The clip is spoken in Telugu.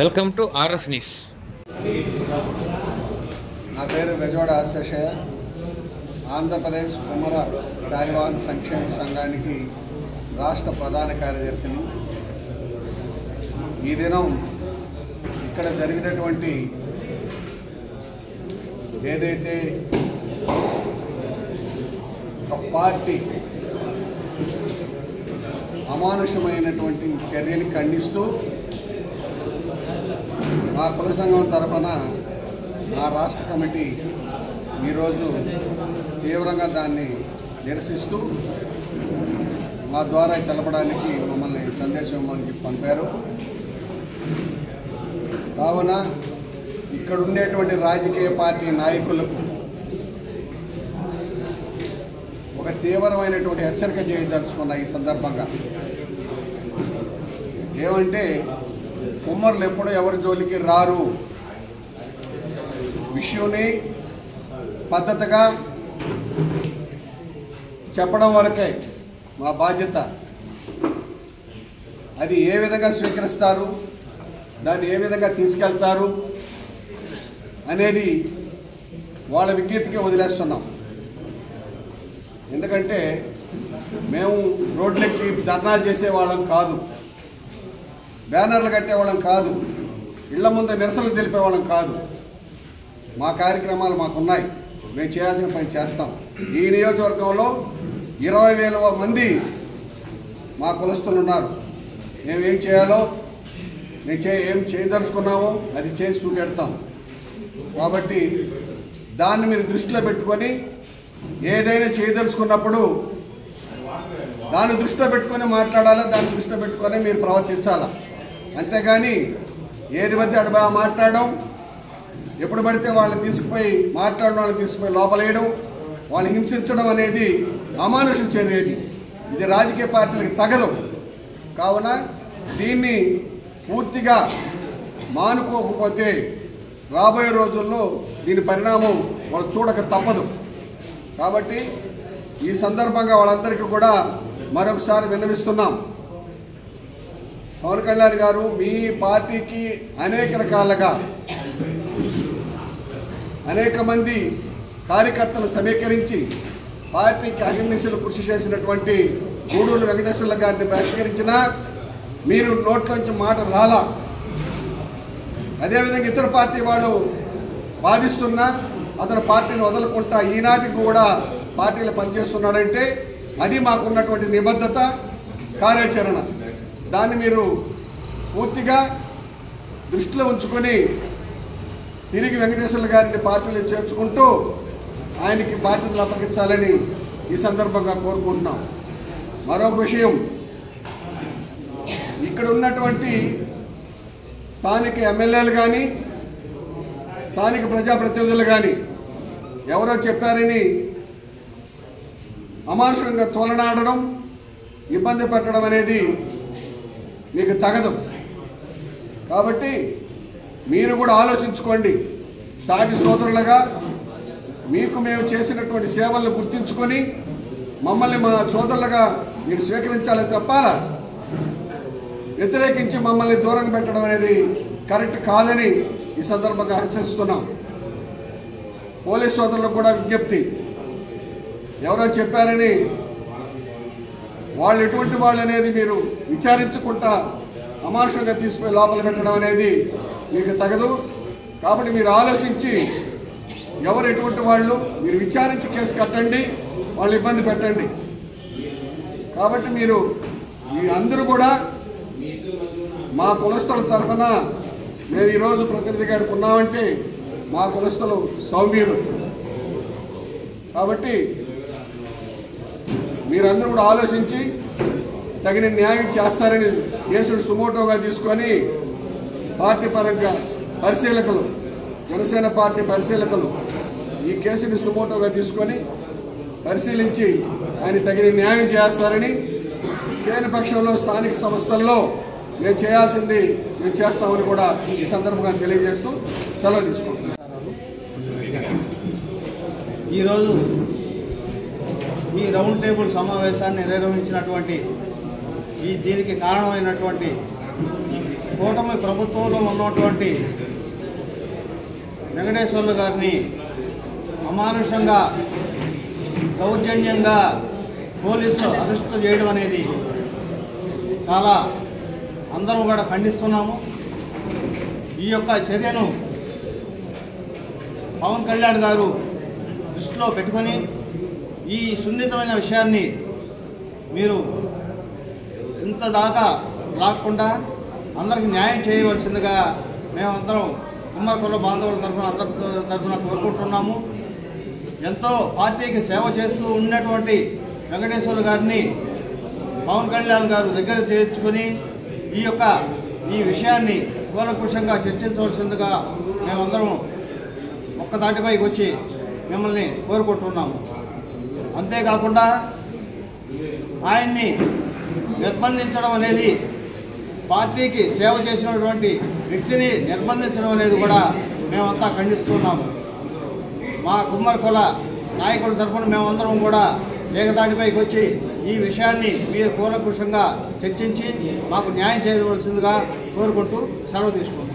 Welcome to RS news. నా పేరు బెజవాడ ఆశేషయ్య. ఆంధ్రప్రదేశ్ కుమ్మర శాలివాహన సంక్షేమ సంఘానికి రాష్ట్ర ప్రధాన కార్యదర్శిని. ఈ దినం ఇక్కడ జరిగినటువంటి ఏదైతే ఒక పార్టీ అమానుషమైనటువంటి చర్యని ఖండిస్తూ మా కుల సంఘం తరఫున నా రాష్ట్ర కమిటీ ఈరోజు తీవ్రంగా దాన్ని నిరసిస్తూ మా ద్వారా తెలపడానికి మమ్మల్ని సందేశం ఇవ్వమని పంపారు. కావున ఇక్కడ ఉండేటువంటి రాజకీయ పార్టీ నాయకులకు ఒక తీవ్రమైనటువంటి హెచ్చరిక చేయదలుచుకున్న ఈ సందర్భంగా ఏమంటే, కుమ్మరులు ఎప్పుడూ ఎవరి జోలికి రారు. విషయాన్ని పద్ధతిగా చెప్పడం వరకే మా బాధ్యత. అది ఏ విధంగా స్వీకరిస్తారు, దాన్ని ఏ విధంగా తీసుకెళ్తారు అనేది వాళ్ళ విజ్ఞతకే వదిలేస్తున్నాం. ఎందుకంటే మేము రోడ్లెక్కి ధర్నాలు చేసేవాళ్ళం కాదు, బ్యానర్లు కట్టేవాళ్ళం కాదు, ఇళ్ల ముందు నిరసనలు తెలిపేవాళ్ళం కాదు. మా కార్యక్రమాలు మాకున్నాయి, మేము చేయాల్సిన పని చేస్తాం. ఈ నియోజకవర్గంలో 20,000 మంది మా కులస్తులు ఉన్నారు. మేము ఏం చేయాలో, ఏం చేయదలుచుకున్నామో అది చేసి చూపెడతాం. కాబట్టి దాన్ని మీరు దృష్టిలో పెట్టుకొని ఏదైనా చేయదలుచుకున్నప్పుడు దాన్ని దృష్టిలో పెట్టుకొని మాట్లాడాలా, దాన్ని దృష్టిలో పెట్టుకొని మీరు ప్రవర్తించాలా. అంతేగాని ఏది పడితే అటు మాట్లాడడం, ఎప్పుడు పడితే వాళ్ళని తీసుకుపోయి వాళ్ళని తీసుకుపోయి లోపలేయడం, వాళ్ళని హింసించడం అనేది అమానుష చర్య. ఇది రాజకీయ పార్టీలకు తగదు. కావున దీన్ని పూర్తిగా మానుకోకపోతే రాబోయే రోజుల్లో దీని పరిణామం వాళ్ళు చూడక తప్పదు. కాబట్టి ఈ సందర్భంగా వాళ్ళందరికీ కూడా మరొకసారి విన్నవిస్తున్నాం. పవన్ కళ్యాణ్ గారు మీ పార్టీకి అనేక రకాలుగా అనేక మంది కార్యకర్తలు సమీకరించి పార్టీకి అహిర్నిశలు కృషి చేసినటువంటి గూడూరు వెంకటేశ్వర్ల గారిని బహిష్కరించినా మీరు నోట్లోంచి మాట రాలా. అదేవిధంగా ఇతర పార్టీ వాళ్ళు బాధిస్తున్నా అతను పార్టీని వదలకుండా ఈనాటికి కూడా పార్టీలు పనిచేస్తున్నాడంటే అది మాకున్నటువంటి నిబద్ధత, కార్యాచరణ. దాన్ని మీరు పూర్తిగా దృష్టిలో ఉంచుకొని తిరిగి వెంకటేశ్వర్ల గారిని పార్టీలో చేర్చుకుంటూ ఆయనకి బాధ్యతలు అప్పగించాలని ఈ సందర్భంగా కోరుకుంటున్నాం. మరొక విషయం, ఇక్కడ ఉన్నటువంటి స్థానిక ఎమ్మెల్యేలు కానీ స్థానిక ప్రజాప్రతినిధులు కానీ ఎవరో చెప్పారని అమానుషంగా తోలనాడడం, ఇబ్బంది పెట్టడం అనేది మీకు తగదు. కాబట్టి మీరు కూడా ఆలోచించుకోండి. సాటి సోదరులుగా మీకు మేము చేసినటువంటి సేవలను గుర్తించుకొని మమ్మల్ని మా సోదరులుగా మీరు స్వీకరించాలని తప్పాలా వ్యతిరేకించి మమ్మల్ని దూరం పెట్టడం అనేది కరెక్ట్ కాదని ఈ సందర్భంగా హెచ్చరిస్తున్నాం. పోలీస్ సోదరులకు కూడా విజ్ఞప్తి, ఎవరో చెప్పారని వాళ్ళు ఎటువంటి వాళ్ళు అనేది మీరు విచారించకుండా అమానుషంగా తీసుకుపోయి లోపల పెట్టడం అనేది మీకు తగదు. కాబట్టి మీరు ఆలోచించి ఎవరు ఎటువంటి వాళ్ళు మీరు విచారించి కేసు కట్టండి, వాళ్ళు ఇబ్బంది పెట్టండి. కాబట్టి మీరు మీ అందరూ కూడా మా కులస్తుల తరఫున మేము ఈరోజు ప్రతినిధిగా ఉన్నామంటే మా కులస్తులు సౌమ్యులు. కాబట్టి మీరందరూ కూడా ఆలోచించి తగిన న్యాయం చేస్తారని కేసును సుమోటోగా తీసుకొని పార్టీ పరంగా పరిశీలకులు, జనసేన పార్టీ పరిశీలకులు ఈ కేసుని సుమోటోగా తీసుకొని పరిశీలించి ఆయన తగిన న్యాయం చేస్తారని, చేయని పక్షంలో స్థానిక సంస్థల్లో మేము చేయాల్సింది మేము చేస్తామని కూడా ఈ సందర్భంగా తెలియజేస్తూ సెలవు తీసుకుంటున్నాను. ఈరోజు ఈ రౌండ్ టేబుల్ సమావేశాన్ని నిర్వహించినటువంటి దీనికి కారణమైనటువంటి కూటమి ప్రభుత్వంలో ఉన్నటువంటి వెంకటేశ్వర్లు గారిని అమానుషంగా దౌర్జన్యంగా పోలీసులు అరెస్టు చేయడం అనేది చాలా అందరం కూడా ఖండిస్తున్నాము. ఈ యొక్క చర్యను పవన్ కళ్యాణ్ గారు దృష్టిలో పెట్టుకొని ఈ సున్నితమైన విషయాన్ని మీరు ఇంత దాకా లాక్కుండా అందరికి న్యాయం చేయవలసిందిగా మేమందరం కుమ్మరి కుల బాంధవుల తరఫున కోరుకుంటున్నాము. ఎంతో పార్టీకి సేవ చేస్తూ ఉన్నటువంటి వెంకటేశ్వర్లు గారిని పవన్ కళ్యాణ్ గారు దగ్గర చేర్చుకొని ఈ విషయాన్ని కూలంకుషంగా చర్చించవలసిందిగా మేమందరం ఒక్కదాటిపైకి వచ్చి మిమ్మల్ని కోరుకుంటున్నాము. అంతేకాకుండా ఆయన్ని నిర్బంధించడం అనేది, పార్టీకి సేవ చేసినటువంటి వ్యక్తిని నిర్బంధించడం అనేది కూడా మేమంతా ఖండిస్తున్నాము. మా కుమ్మరి కుల నాయకుల తరఫున మేమందరం కూడా ఏకతాటిపైకి వచ్చి ఈ విషయాన్ని మీరు కూలంకుషంగా చర్చించి మాకు న్యాయం చేయవలసిందిగా కోరుకుంటూ సెలవు తీసుకుంటాం.